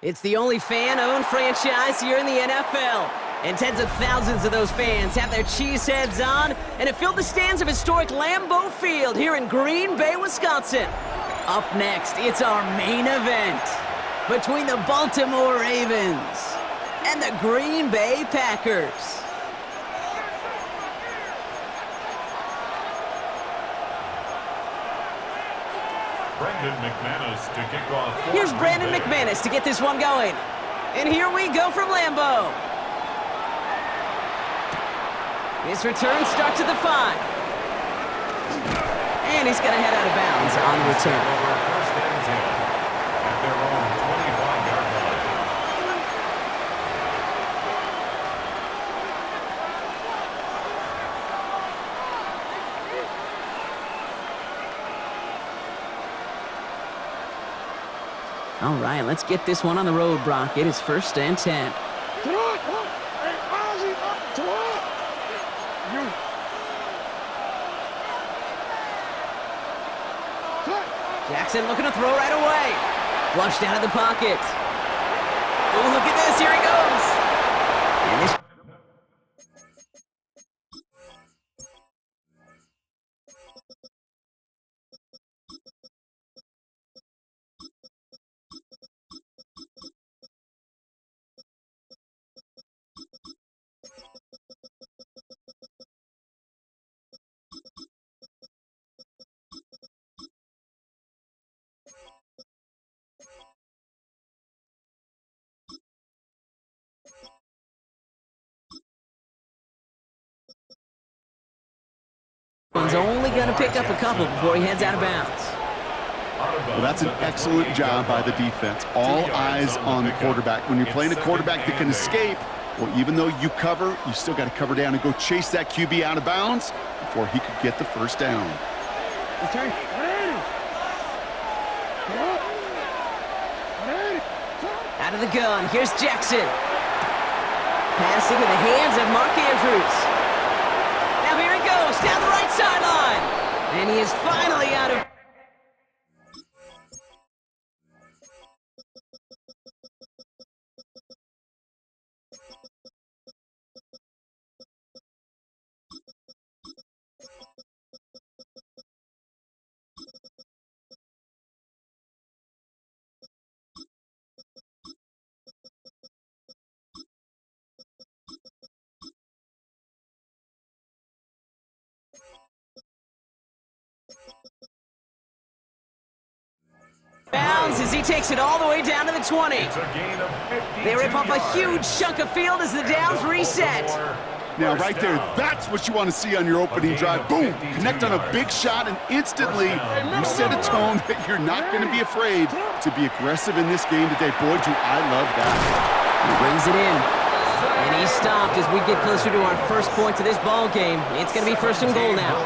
It's the only fan-owned franchise here in the NFL. And tens of thousands of those fans have their cheeseheads on and have filled the stands of historic Lambeau Field here in Green Bay, Wisconsin. Up next, it's our main event between the Baltimore Ravens and the Green Bay Packers. Here's Brandon McManus to get this one going. And here we go from Lambeau. His return starts at the 5. And he's going to head out of bounds on the return. All right, let's get this one on the road, Brock. It is 1st and 10. Jackson looking to throw right away. Flushed out of the pocket. Oh, look at this. Here he goes. And this... He's only going to pick up a couple before he heads out of bounds. Well, that's an excellent job by the defense. All eyes on the quarterback. When you're playing a quarterback that can escape, well, even though you cover, you still got to cover down and go chase that QB out of bounds before he could get the first down. Out of the gun, here's Jackson. Pass into the hands of Mark Andrews. Now here he goes, down the right sideline. And he is finally out of... bounds as he takes it all the way down to the 20. They rip off a huge chunk of field as the downs reset. Now, right there, that's what you want to see on your opening drive. Boom! Connect on a big shot, and instantly you set a tone that you're not going to be afraid to be aggressive in this game today. Boy, do I love that. He brings it in. And he's stopped as we get closer to our first point to this ball game. It's going to be 1st and goal now.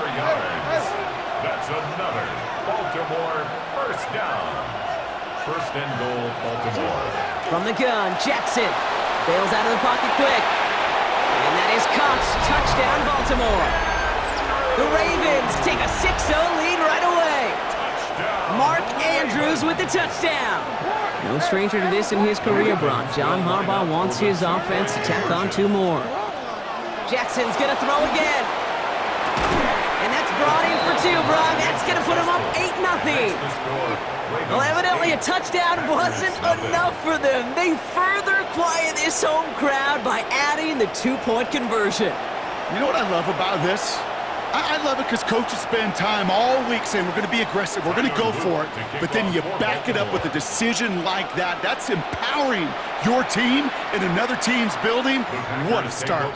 That's another Baltimore first down. 1st and goal, Baltimore. From the gun, Jackson bails out of the pocket quick. And that is caught. Touchdown, Baltimore. The Ravens take a 6-0 lead right away. Mark Andrews with the touchdown. No stranger to this in his career, Brock. John Harbaugh wants his offense to tack on 2 more. Jackson's going to throw again. And that's brought in for 2, Brock. That's going to put him up 8-0. Well, evidently a touchdown wasn't enough for them. They further quiet this home crowd by adding the 2-point conversion. You know what I love about this? I love it because coaches spend time all week saying we're going to be aggressive, we're going to go for it, but then you back it up with a decision like that. That's empowering your team in another team's building. What a start.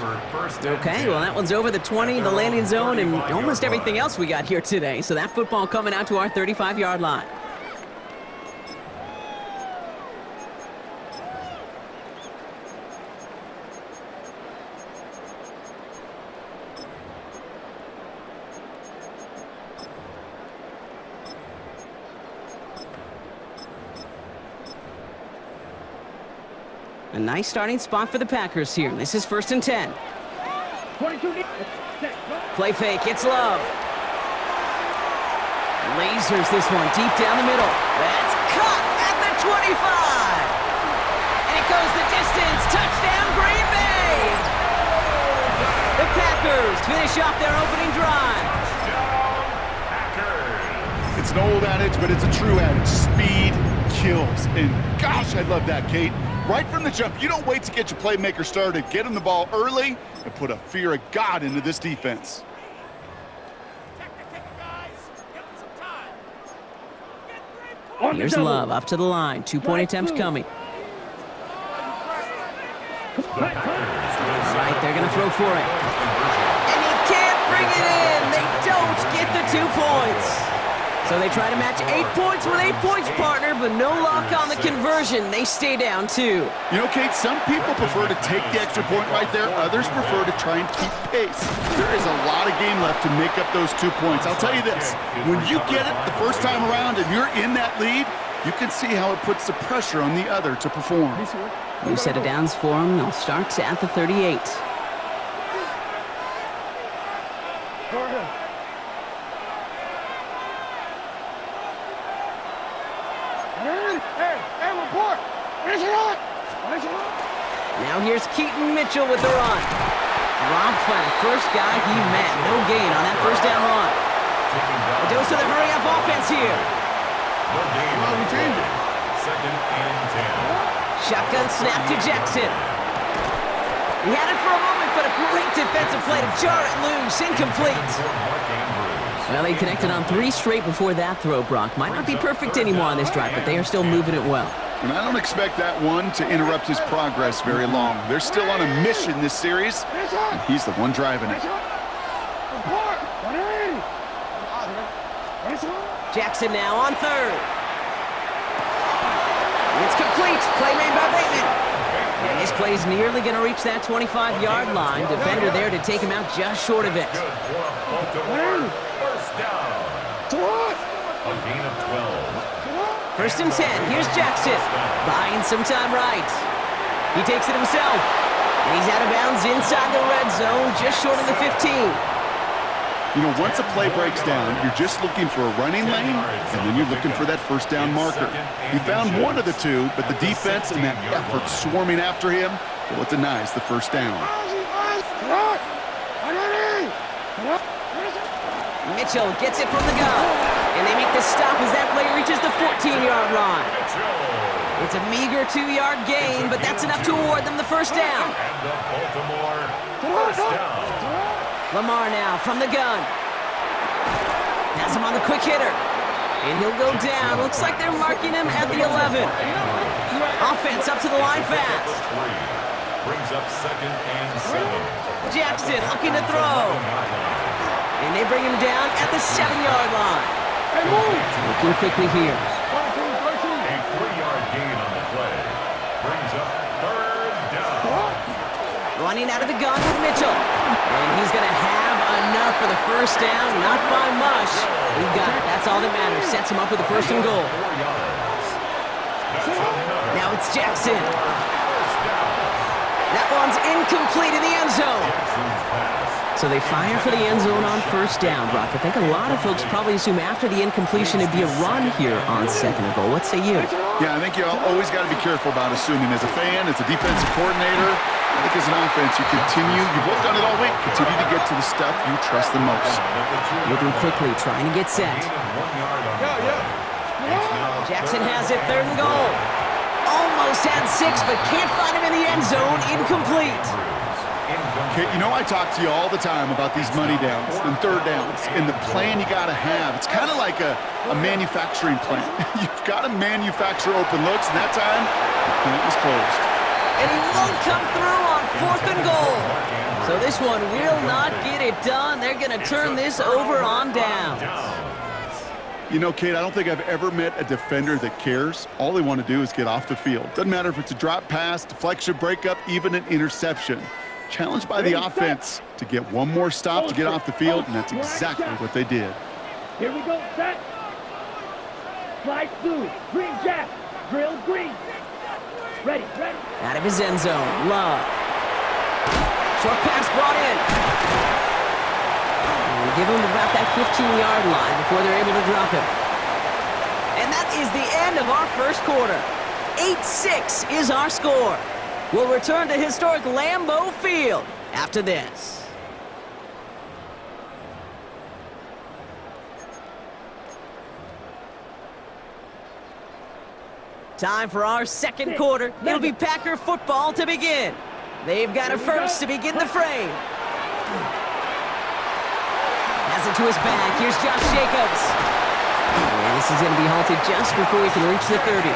Okay, well, that one's over the 20, the landing zone, and almost everything else we got here today. So that football coming out to our 35-yard line. A nice starting spot for the Packers here. This is 1st and 10. Play fake, it's Love. Lasers this one deep down the middle. That's cut at the 25. That goes the distance. Touchdown, Green Bay! The Packers finish off their opening drive. It's an old adage, but it's a true adage. Speed kills. And gosh, I love that, Kate. Right from the jump, you don't wait to get your playmaker started. Get him the ball early and put a fear of God into this defense. Here's Love up to the line. 2-point attempts coming. Right, they're going to throw for it. And he can't bring it in. They don't get the 2 points. So they try to match 8 points with 8 points, partner, but no luck on the conversion. They stay down 2. You know, Kate, some people prefer to take the extra point right there. Others prefer to try and keep pace. There is a lot of game left to make up those 2 points. I'll tell you this, when you get it the first time around and you're in that lead, you can see how it puts the pressure on the other to perform. New set of downs for them. They'll start at the 38. Now here's Keaton Mitchell with the run. Dropped by the first guy he met. No gain on that first down run. A dose of the hurry-up offense here. Second and 10. Shotgun snap to Jackson. He had it for a moment, but a great defensive play to jar it loose. Incomplete. Well, they connected on 3 straight before that throw, Brock. Might not be perfect anymore on this drive, but they are still moving it well. And I don't expect that one to interrupt his progress very long. They're still on a mission this series, and he's the one driving it. Jackson now on 3rd. It's complete. Play made by Bateman. And this play is nearly going to reach that 25-yard line. Defender there to take him out just short of it. First down. A gain of 12. First and 10. Here's Jackson. Buying some time right. He takes it himself. And he's out of bounds inside the red zone, just short of the 15. You know, once a play breaks down, you're just looking for a running lane, and then you're looking for that first down marker. He found one of the two, but the defense and that effort swarming after him, well, it denies the first down. Mitchell gets it from the gun, and they make the stop as that play reaches the 14-yard line. It's a meager 2-yard gain, but that's enough to award them the first down. And the Baltimore first down. Lamar now from the gun. Has him on the quick hitter. And he'll go down. Looks like they're marking him at the 11. Offense up to the line fast. Brings up second and 7. Jackson looking to throw. And they bring him down at the 7-yard line. Looking quickly here. A 3-yard gain on the play. Brings up third down. Running out of the gun with Mitchell. And he's going to have enough for the first down. Not by much. He got it. That's all that matters. Sets him up with the first and goal. Now it's Jackson. That one's incomplete in the end zone. So they fire for the end zone on first down, Brock. I think a lot of folks probably assume after the incompletion it'd be a run here on second and goal. What say you? Yeah, I think you always got to be careful about assuming. As a fan, as a defensive coordinator, I think as an offense, you continue, you've worked on it all week, continue to get to the stuff you trust the most. Moving quickly, trying to get set. Jackson has it, third and goal. Almost had 6, but can't find him in the end zone. Incomplete. Okay, you know I talk to you all the time about these money downs and third downs and the plan you got to have. It's kind of like a manufacturing plant. You've got to manufacture open looks, and that time, the plant was closed. And he won't come through on 4th and goal. So this one will not get it done. They're going to turn this over on downs. You know, Kate, I don't think I've ever met a defender that cares. All they want to do is get off the field. Doesn't matter if it's a drop pass, deflection, breakup, even an interception. Challenged by the offense to get one more stop to get off the field, and that's exactly what they did. Here we go, set. Slide through. Green jack. Drill green. Ready. Out of his end zone, Love. Short pass brought in. And give him about that 15-yard line before they're able to drop him. And that is the end of our first quarter. 8-6 is our score. We'll return to historic Lambeau Field after this. Time for our second quarter. It'll be Packer football to begin. They've got a first to begin the frame. Has it to his back. Here's Josh Jacobs. And this is going to be halted just before he can reach the 30.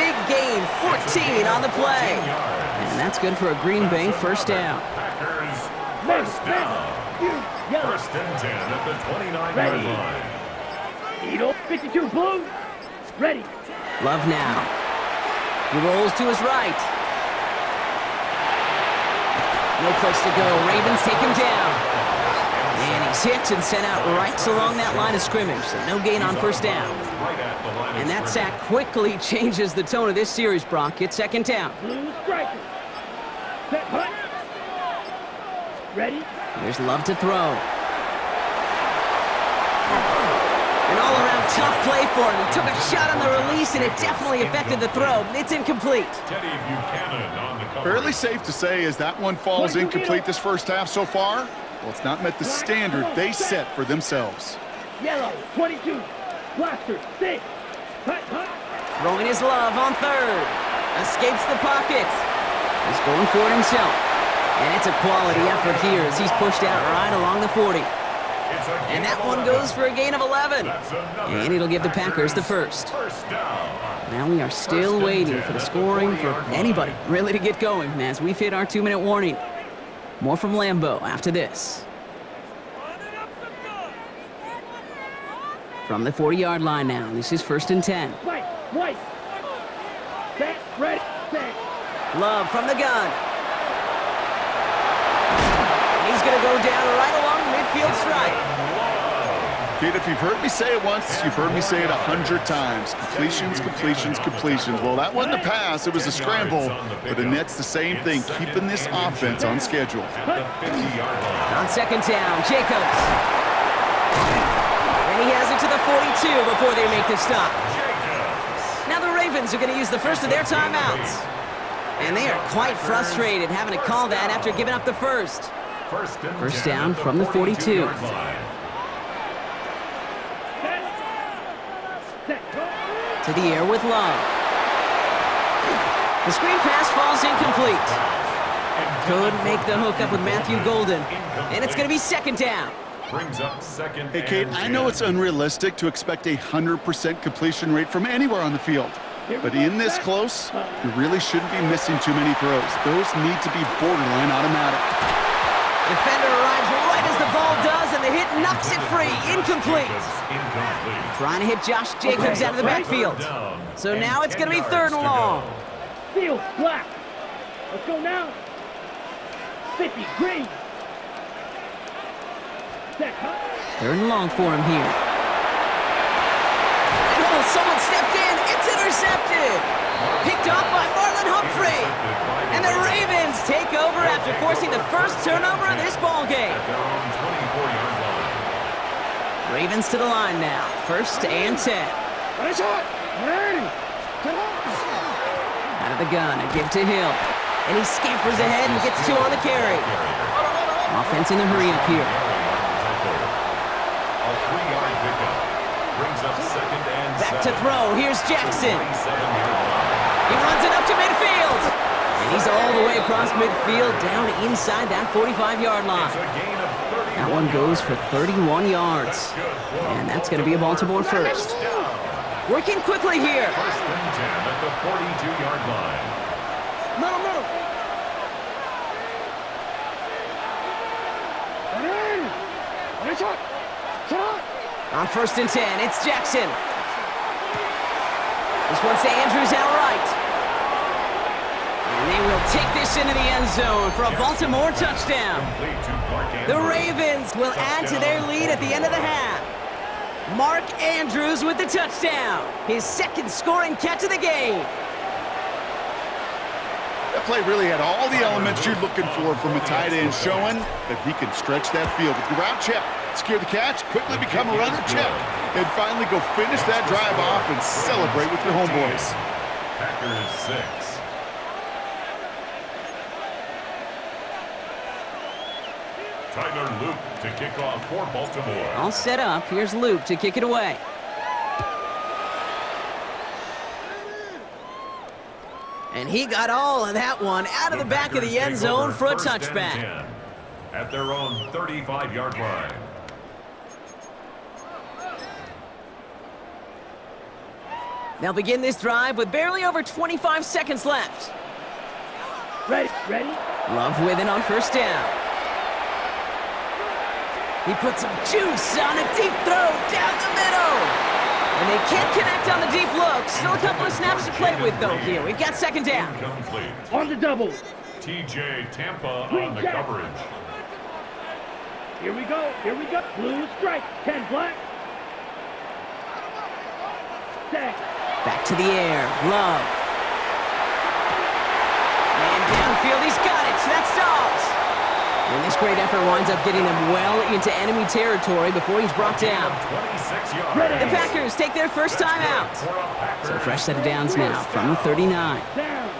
Big gain, 14 on the play. And that's good for a Green Bay first down. Packers first down. First and 10 at the 29-yard line. Eagle, 52 blue. Ready. Love now. He rolls to his right. No place to go. Ravens take him down. And he's hit and sent out right along that line of scrimmage. So no gain on first down. And that sack quickly changes the tone of this series, Brock. It's second down. Blue striker. Set punt. Ready. There's Love to throw. An all-around tough play for him. He took a shot on the release, and it definitely affected the throw. It's incomplete. Teddy Buchanan on the cover. Fairly safe to say as that one falls incomplete this first half so far. Well, it's not met the standard they set for themselves. Yellow, 22. Blaster, 6. Punt, punt. Throwing his Love on third. Escapes the pocket. He's going for it himself. And it's a quality effort here as he's pushed out right along the 40. And that one goes for a gain of 11. And it'll give the Packers the first. Now we are still waiting for the scoring for anybody really to get going as we've hit our 2-minute warning. More from Lambeau after this. From the 40-yard line now, this is first and 10. White. Set, ready, set. Love from the gun. He's going to go down right along the midfield stripe. Kid, if you've heard me say it once, you've heard me say it 100 times. Completions, completions, completions. Well, that wasn't a pass. It was a scramble. But Annette's the same thing, keeping this offense on schedule. On second down, Jacobs. And he has it to the 42 before they make the stop. Now the Ravens are going to use the first of their timeouts. And they are quite frustrated having to call that after giving up the first. First down from the 42. To the air with Love. The screen pass falls incomplete. Couldn't make the hook up with Matthew Golden. And it's going to be second down. Hey, Kate, I know it's unrealistic to expect a 100% completion rate from anywhere on the field. But in this close, you really shouldn't be missing too many throws. Those need to be borderline automatic. Defender arrives right as the ball does, and the hit knocks it free. Incomplete. Trying to hit Josh Jacobs out of the backfield. So now it's going to be third and long. Field, black. Let's go now. 50, green. Set, punt. Third and long for him here. Oh, someone stepped in. It's intercepted. Picked off by Marlon Humphrey. And the Ravens take over after forcing the first turnover of this ball game. Ravens to the line now. First and 10. Out of the gun, a give to Hill. And he scampers ahead and gets 2 on the carry. Offense in the hurry up here. Back to throw. Here's Jackson. He runs it up to midfield. And he's all the way across midfield down inside that 45-yard line. That one goes for 31 yards. And that's going to be a Baltimore first. Working quickly here. First and 10 at the 42-yard line. On first and 10, it's Jackson. This one's to Andrews outright. And they will take this into the end zone for a Baltimore touchdown. The Ravens will add to their lead at the end of the half. Mark Andrews with the touchdown. His second scoring catch of the game. That play really had all the elements you're looking for from a tight end, showing that he can stretch that field with the route check, secure the catch, quickly become a runner check, and finally go finish that drive off and celebrate with your homeboys. Packers 6. Tyler Luke to kick off for Baltimore. All set up. Here's Luke to kick it away. And he got all of that one out of the back of the end zone for a touchback. At their own 35-yard line. They'll begin this drive with barely over 25 seconds left. Ready? Love with it on first down. He puts some juice on a deep throw down the middle. And they can't connect on the deep look. Still a couple of snaps to play with, though, here. We've got second down. Incomplete. On the double. T.J. Tampa on the coverage. Here we go. Blue strike. 10 black. Set. Back to the air. Love. Man downfield. He's got it. That stops. And this great effort winds up getting him well into enemy territory before he's brought down. 26 yards. The Packers take their first time out. So fresh set of downs now from the 39. Down.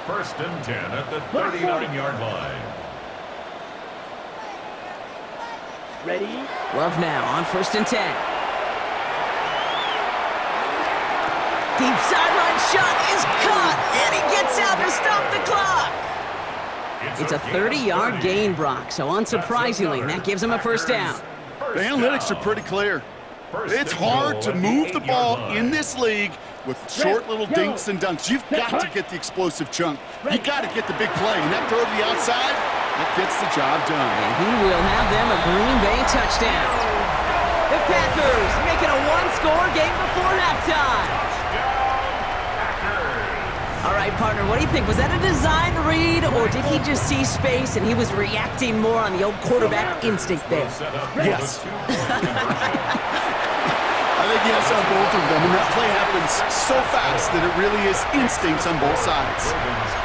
First and 10 at the 39-yard line. Ready? Love now on first and 10. Deep sideline shot is caught, and he gets out to stop the clock. It's a 30-yard gain, Brock, so unsurprisingly, that gives him a first down. The analytics are pretty clear. It's hard to move the ball in this league with short little dinks and dunks. You've got to get the explosive chunk. You got to get the big play, and that throw to the outside, that gets the job done. And he will have them a Green Bay touchdown. The Packers making a one-score game before halftime. All right, partner, what do you think? Was that a design read, or did he just see space and he was reacting more on the old quarterback instinct there? Yes. I think yes on both of them, and that play happens so fast that it really is instincts on both sides.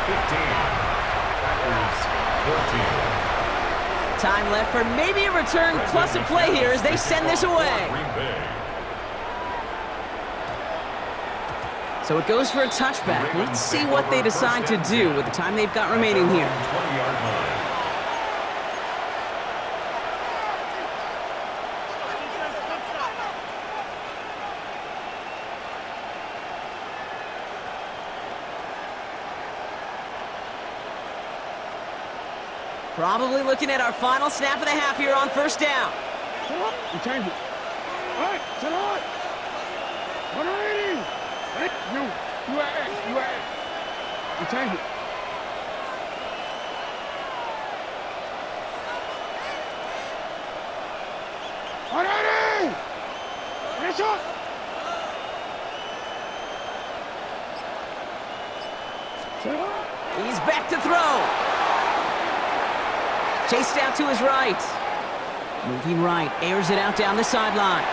15. Packers 14. Time left for maybe a return plus a play here as they send this away. So it goes for a touchback. Let's see what they decide to do with the time they've got remaining here. 20-yard line. Probably looking at our final snap of the half here on first down. You change it. All right, set on. 180. No, you are. You change it. Alrighty! Finish up! He's back to throw. Chased out to his right. Moving right, airs it out down the sideline.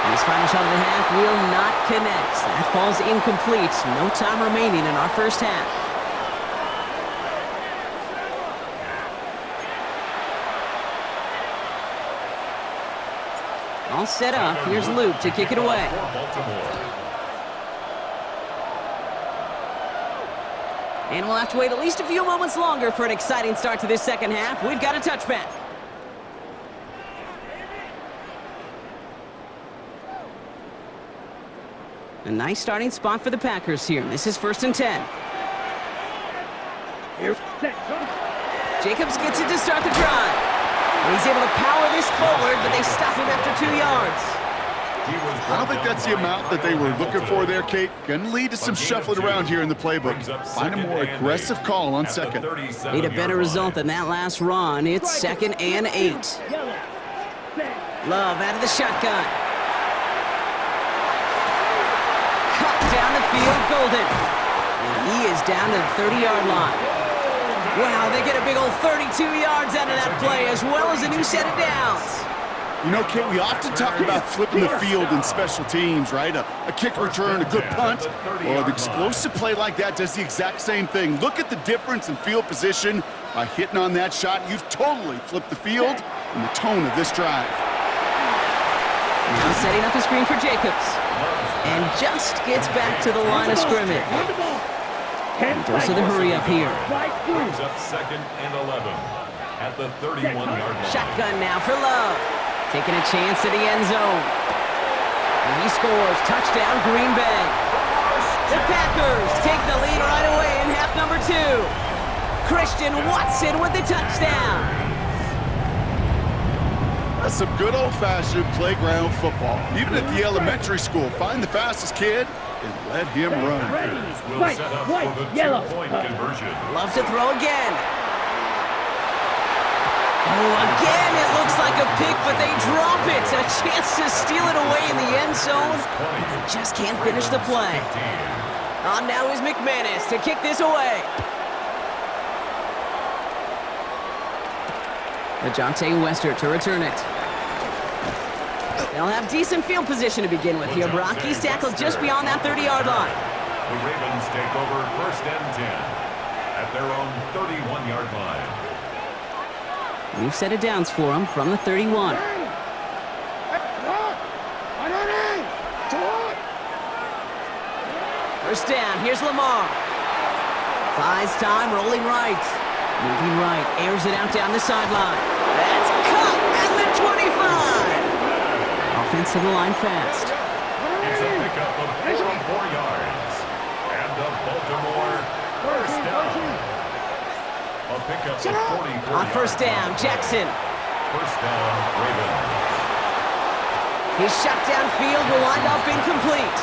And his final shot of the half will not connect. That falls incomplete. No time remaining in our first half. All set up. Here's Luke to kick it away. And we'll have to wait at least a few moments longer for an exciting start to this second half. We've got a touchback. A nice starting spot for the Packers here. This is first and 10. Jacobs gets it to start the drive. And he's able to power this forward, but they stop him after 2 yards. I don't think that's the amount that they were looking for there, Kate. Going to lead to some shuffling around here in the playbook. Find a more aggressive call on second. Need a better result than that last run. It's second and 8. Love out of the shotgun. Cut down the field, Golden. And he is down to the 30-yard line. Wow, they get a big old 32 yards out of that play, as well as a new set of downs. You know, Kate, we often talk about flipping the field in special teams, right? A kick return, a good punt. Well, an explosive play like that does the exact same thing. Look at the difference in field position. By hitting on that shot, you've totally flipped the field and the tone of this drive. Now setting up the screen for Jacobs. And just gets back to the line of scrimmage. Goes to the hurry up here. Brings up 2nd and 11 at the 31-yard line. Shotgun now for Love. Taking a chance to the end zone. And he scores. Touchdown, Green Bay. The Packers take the lead right away in half number 2. Christian Watson with the touchdown. That's some good old-fashioned playground football. Even at the elementary school, find the fastest kid and let him run. Will set up for the 2-point conversion. Loves to throw again. Oh, again, it looks like a pick, but they drop it. A chance to steal it away in the end zone, but they just can't finish the play. On now is McManus to kick this away. Ajante Wester to return it. They'll have decent field position to begin with here, Brock. He's tackled just beyond that 30-yard line. The Ravens take over 1st and 10 at their own 31-yard line. We've set it downs for him from the 31. First down, here's Lamar. Buys time, rolling right. Moving right, airs it out down the sideline. That's caught at the 25. Offense to the line fast. It's a pickup of 44 yards. And the Baltimore first down. A pickup of 44 On first down, Jackson. First down, Ravens. His shot downfield will wind up incomplete.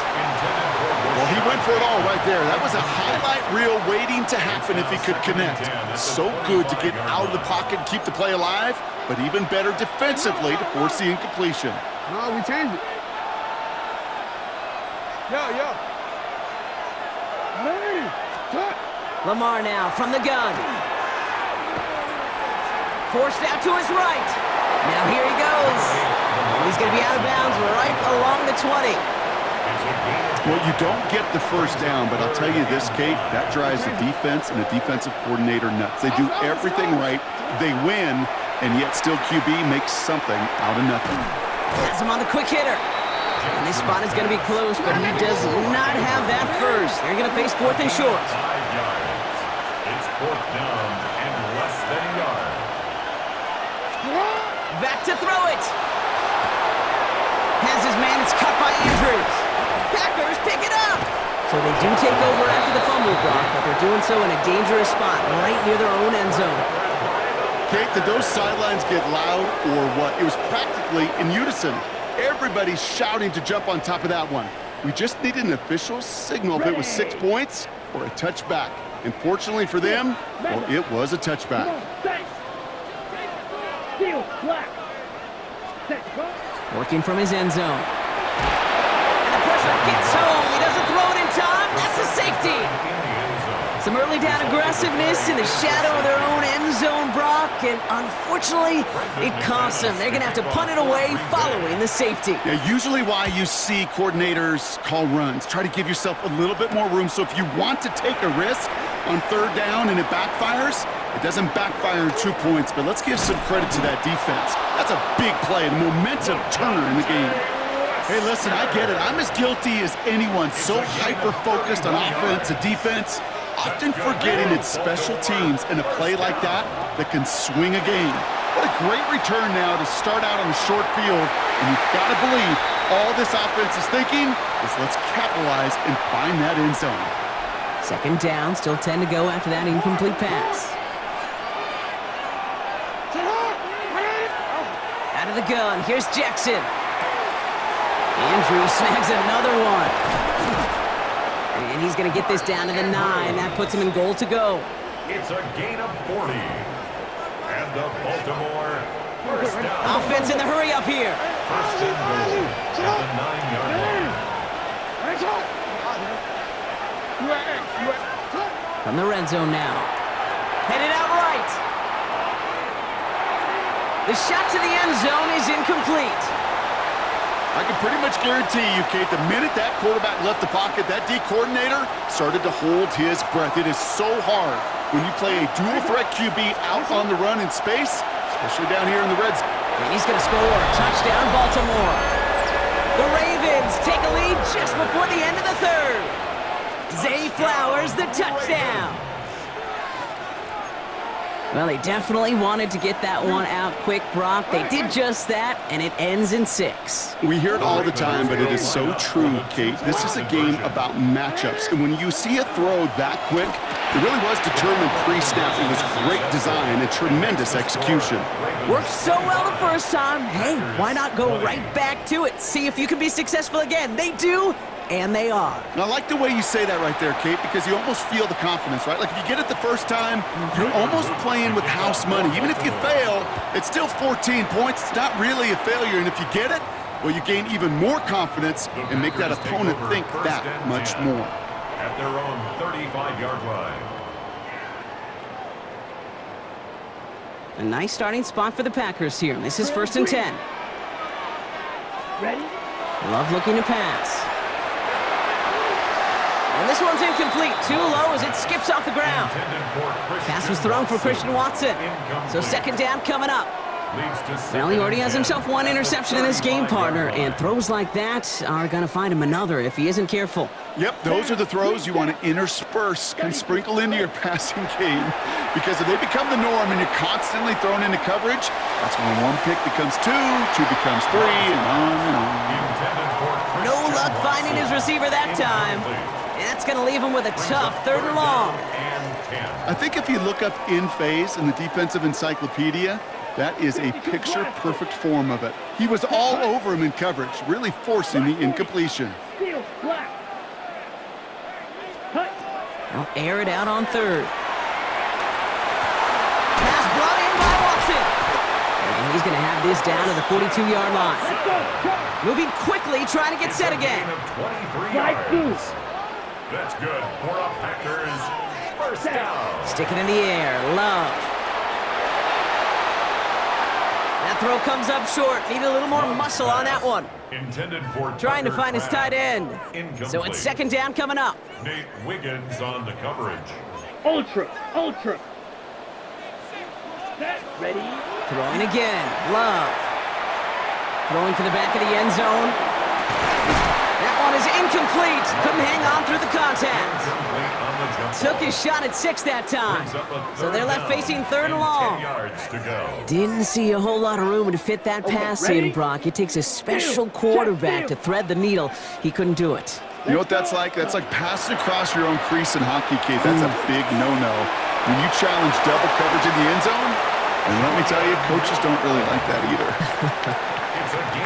Well, he went for it all right there. That was a highlight reel waiting to happen if he could connect. So good to get out of the pocket and keep the play alive, but even better defensively to force the incompletion. No, we changed it. Yo. Lamar now from the gun. Forced out to his right. Now here he goes. And he's going to be out of bounds right along the 20. Well, you don't get the first down, but I'll tell you this, Kate, that drives the defense and the defensive coordinator nuts. They do everything right, they win, and yet still QB makes something out of nothing. Has him on the quick hitter. And this spot is going to be close, but he does not have that first. They're going to face 4th and short. 5 yards. It's 4th down and less than a yard. Back to throw it. Has his man, it's cut by Andrews. Packers pick it up. So they do take over after the fumble block, but they're doing so in a dangerous spot right near their own end zone. Kate, did those sidelines get loud or what? It was practically in unison. Everybody's shouting to jump on top of that one. We just needed an official signal if it was 6 points or a touchback. And fortunately for them, well, it was a touchback. Working from his end zone. And the pressure gets home. He doesn't throw it in time. That's a safety. Some early down aggressiveness in the shadow of their own end zone, Brock, and unfortunately, it costs them. They're going to have to punt it away following the safety. Yeah, usually why you see coordinators call runs. Try to give yourself a little bit more room, so if you want to take a risk on 3rd down and it backfires, it doesn't backfire in 2 points, but let's give some credit to that defense. That's a big play, a momentum turner in the game. Hey, listen, I get it. I'm as guilty as anyone. So hyper-focused on offense and defense, often forgetting it's special teams in a play like that can swing a game. What a great return now to start out on a short field, and you've got to believe all this offense is thinking is let's capitalize and find that end zone. 2nd down, still 10 to go after that incomplete pass. Out of the gun, here's Jackson. Andrews snags another one. And he's going to get this down to the 9. That puts him in goal to go. It's a gain of 40. And the Baltimore first down. Offense in the hurry up here. First and goal at the 9-yard line. From the red zone now. Headed out right. The shot to the end zone is incomplete. I can pretty much guarantee you, Kate, the minute that quarterback left the pocket, that D coordinator started to hold his breath. It is so hard when you play a dual-threat QB out on the run in space, especially down here in the red zone. And he's going to score. Touchdown, Baltimore. The Ravens take a the lead just before the end of the third. Zay Flowers, the touchdown. Well, they definitely wanted to get that one out quick, Brock. They did just that, and it ends in 6. We hear it all the time, but it is so true, Kate. This is a game about matchups. And when you see a throw that quick, it really was determined pre-snap. It was great design and tremendous execution. Worked so well the first time. Hey, why not go right back to it? See if you can be successful again. They do, and they are. And I like the way you say that right there, Kate, because you almost feel the confidence, right? Like if you get it the first time, you're almost playing with house money. Even if you fail, it's still 14 points. It's not really a failure. And if you get it, well, you gain even more confidence and make that opponent think that much more. At their own 35-yard line. A nice starting spot for the Packers here. This is 1st and 10. Ready? Love looking to pass. And this one's incomplete. Too low as it skips off the ground. Pass was thrown for Christian Watson. So 2nd down coming up. Well, he already has himself one interception in this game, partner, and throws like that are going to find him another if he isn't careful. Yep, those are the throws you want to intersperse and sprinkle into your passing game, because if they become the norm and you're constantly thrown into coverage, that's when one pick becomes two becomes three, and on and on. No luck finding his receiver that time. And that's going to leave him with a tough 3rd and long. I think if you look up in phase in the defensive encyclopedia, that is a picture-perfect form of it. He was all over him in coverage, really forcing the incompletion. They'll air it out on 3rd. Pass brought in by Watson. And he's going to have this down to the 42-yard line. Moving quickly, trying to get set again. 23 yards. That's good for a Packers 1st down. Stick it in the air. Love. That throw comes up short. Need a little more muscle on that one. Intended for Trying to find his tight end. Incomplete. So it's 2nd down coming up. Nate Wiggins on the coverage. Ultra. Ready? Throwing again. Love. Throwing to the back of the end zone. That one is incomplete. Couldn't hang on through the contact. Took his shot at 6 that time. So they're left facing 3rd and long. 10 yards to go. Didn't see a whole lot of room to fit that pass in, Brock. It takes a special quarterback to thread the needle. He couldn't do it. You know what that's like? That's like passing across your own crease in hockey, Kate. That's a big no-no. When you challenge double coverage in the end zone, and let me tell you, coaches don't really like that either.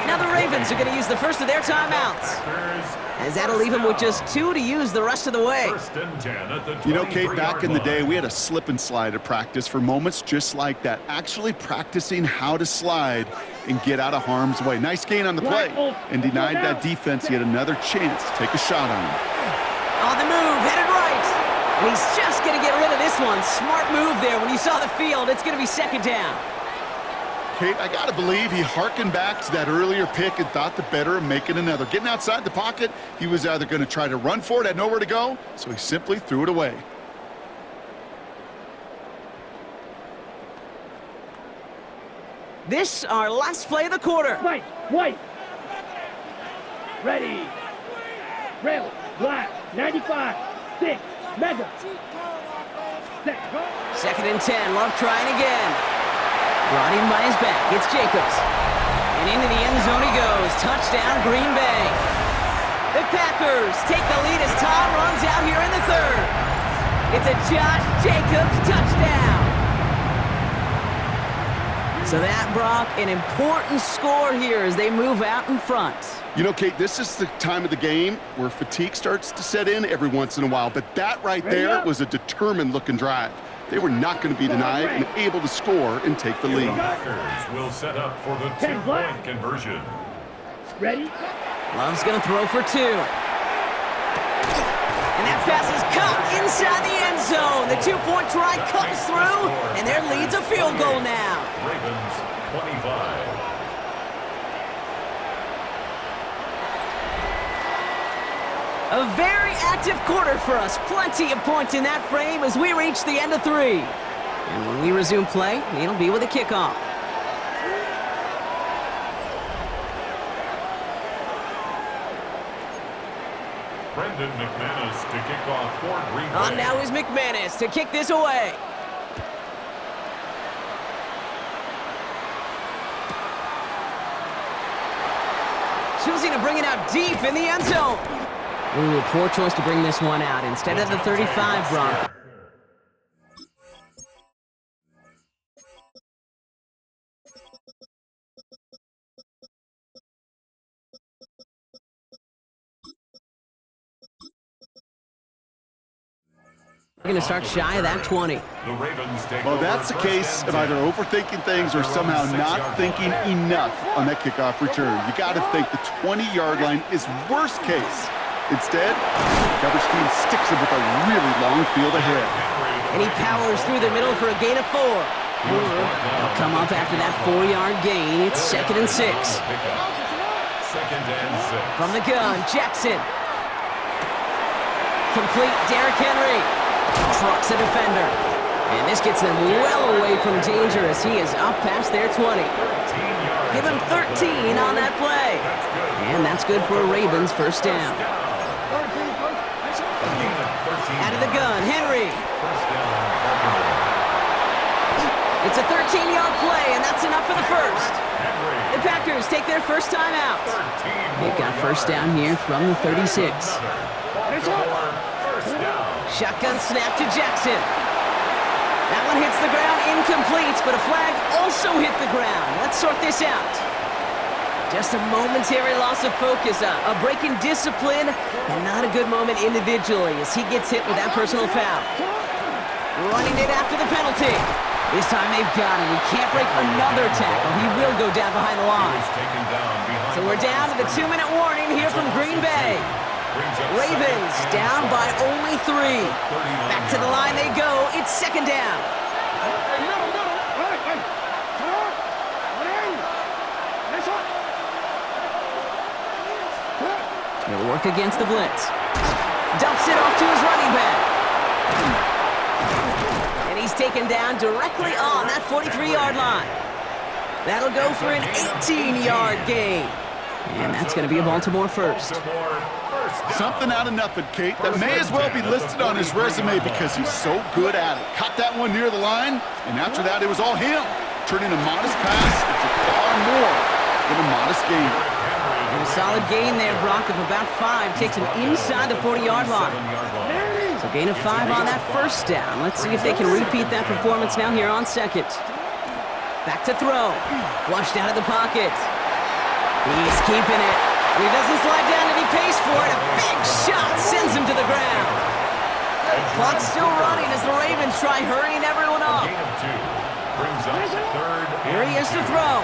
Now the Ravens are going to use the first of their timeouts, as that'll leave them with just 2 to use the rest of the way. 1st and 10 at the You know, Kate, back in the day, line. we had a slip and slide at practice for moments just like that. Actually practicing how to slide and get out of harm's way. Nice gain on the play, and denied that defense yet another chance to take a shot on him. On the move, headed right. And he's just going to get rid of this one. Smart move there. When you saw the field, it's going to be 2nd down. Kate, I got to believe he hearkened back to that earlier pick and thought the better of making another. Getting outside the pocket, he was either going to try to run for it, had nowhere to go, so he simply threw it away. This, our last play of the quarter. White. Ready. Rebel. Black. 95. 6. Mega. Set. 2nd and 10. Love trying again. Brought in by his back. It's Jacobs. And into the end zone he goes. Touchdown, Green Bay. The Packers take the lead as Tom runs out here in the 3rd. It's a Josh Jacobs touchdown. So that, Brock, an important score here as they move out in front. You know, Kate, this is the time of the game where fatigue starts to set in every once in a while, but that right there was a determined-looking drive. They were not going to be denied and able to score and take the lead. Packers will set up for the 2-point conversion. Ready? Love's going to throw for 2. And that pass is caught inside the end zone. The 2-point try comes through, and their lead's a field goal now. Ravens 25. A very active quarter for us. Plenty of points in that frame as we reach the end of 3. And when we resume play, it'll be with a kickoff. Brendan McManus to kick off for Green Bay. On now is McManus to kick this away. Choosing to bring it out deep in the end zone. Ooh, a poor choice to bring this one out instead of the 35, Brock. We're going to start shy of that 20. Well, that's the case of either overthinking things or somehow not thinking enough on that kickoff return. You got to think the 20-yard line is worst case. Instead, the coverage team sticks him with a really long field ahead. And he powers through the middle for a gain of 4. They'll come up after that 4-yard gain. It's 2nd and 6. From the gun, Jackson. Complete, Derrick Henry. Trucks a defender. And this gets them well away from danger as he is up past their 20. Give him 13 on that play. And that's good for a Ravens first down. Out of the gun, Henry. It's a 13-yard play, and that's enough for the first. The Packers take their first time out. They've got first down here from the 36. Shotgun snap to Jackson. That one hits the ground, incomplete, but a flag also hit the ground. Let's sort this out. Just a momentary loss of focus, a break in discipline, and not a good moment individually as he gets hit with that personal foul. Running it after the penalty. This time they've got him. He can't break another tackle. He will go down behind the line. So we're down to the 2-minute warning here from Green Bay. Ravens down by only 3. Back to the line they go. It's 2nd down. He'll work against the blitz. Dumps it off to his running back. And he's taken down directly on that 43-yard line. That'll go for an 18-yard gain. And that's going to be a Baltimore first. Something out of nothing, Kate. That may as well be listed on his resume because he's so good at it. Caught that one near the line, and after that, it was all him. Turning a modest pass into far more than a modest gain. And a solid gain there, Brock, of about 5. Takes him inside the 40-yard line. So gain of 5 on that first down. Let's see if they can repeat that performance now here on 2nd. Back to throw. Flushed out of the pocket. He's keeping it. And he doesn't slide down and he pays for it. A big shot sends him to the ground. Clock's still running as the Ravens try hurrying everyone up. Here he is to throw.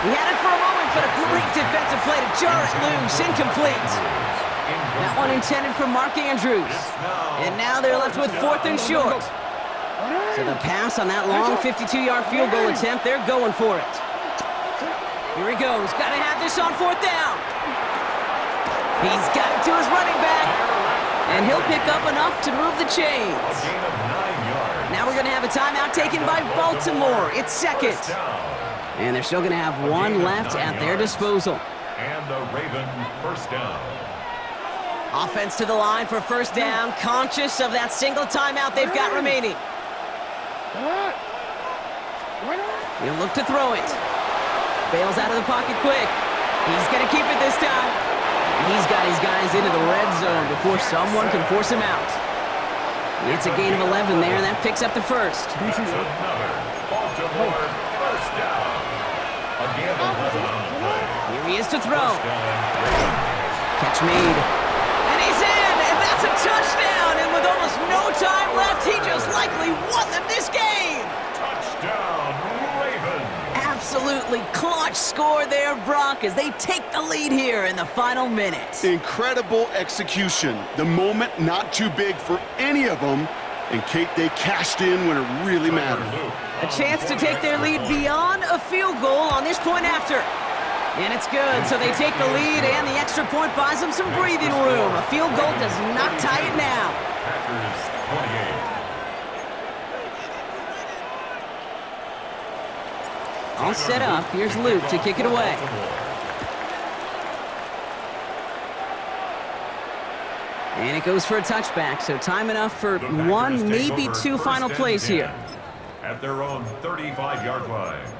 He had it for a moment, but a great defensive play to jar it loose. Incomplete. That one intended for Mark Andrews. And now they're left with 4th and short. So the pass on that long 52-yard field goal attempt, they're going for it. Here he goes. Got to have this on 4th down. He's got it to his running back. And he'll pick up enough to move the chains. Now we're going to have a timeout taken by Baltimore. It's 2nd. And they're still going to have 1 left at their disposal. And the Raven first down. Offense to the line for first down. Conscious of that single timeout they've got remaining. He'll look to throw it. Bails out of the pocket quick. He's going to keep it this time. And he's got his guys into the red zone before someone can force him out. It's a gain of 11 there, and that picks up the first. That's another Baltimore first down. A gain of 11 on the play. Here he is to throw. Catch made. And he's in, and that's a touchdown. And with almost no time left, he just likely won them this game. Touchdown, Ravens. Absolutely clutch score there, Brock, as they take the lead here in the final minute. Incredible execution. The moment not too big for any of them. And Kate, they cashed in when it really mattered. A chance to take their lead beyond a field goal on this point after. And it's good, so they take the lead, and the extra point buys them some breathing room. A field goal does not tie it now. Packers 28. All set up. Here's Luke to kick it away. And it goes for a touchback, so time enough for one, maybe two final plays here. At their own 35-yard line.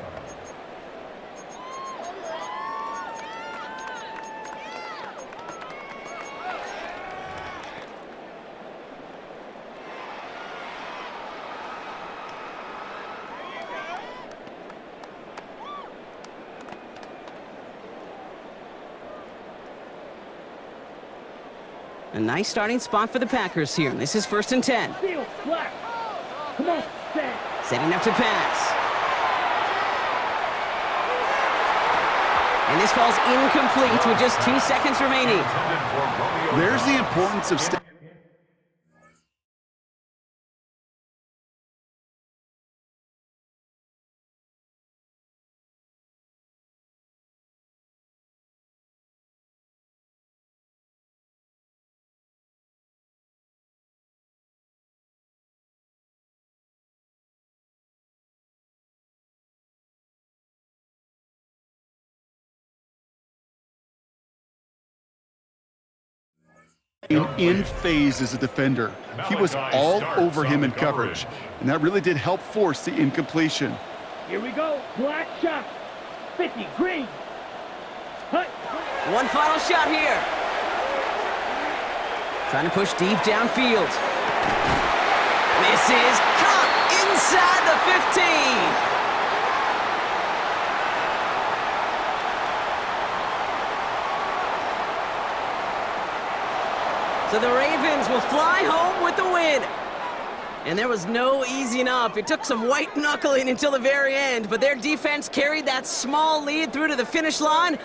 A nice starting spot for the Packers here. This is 1st and 10. Field, black. Come on, stand. Setting up to pass. And this falls incomplete with just 2 seconds remaining. There's the importance of in phase as a defender. He was all over him in coverage, and that really did help force the incompletion. Here we go. Black shot. 50, green. Hut. One final shot here. Trying to push deep downfield. This is caught inside the 15. So the Ravens will fly home with the win. And there was no easing up. It took some white knuckling until the very end, but their defense carried that small lead through to the finish line.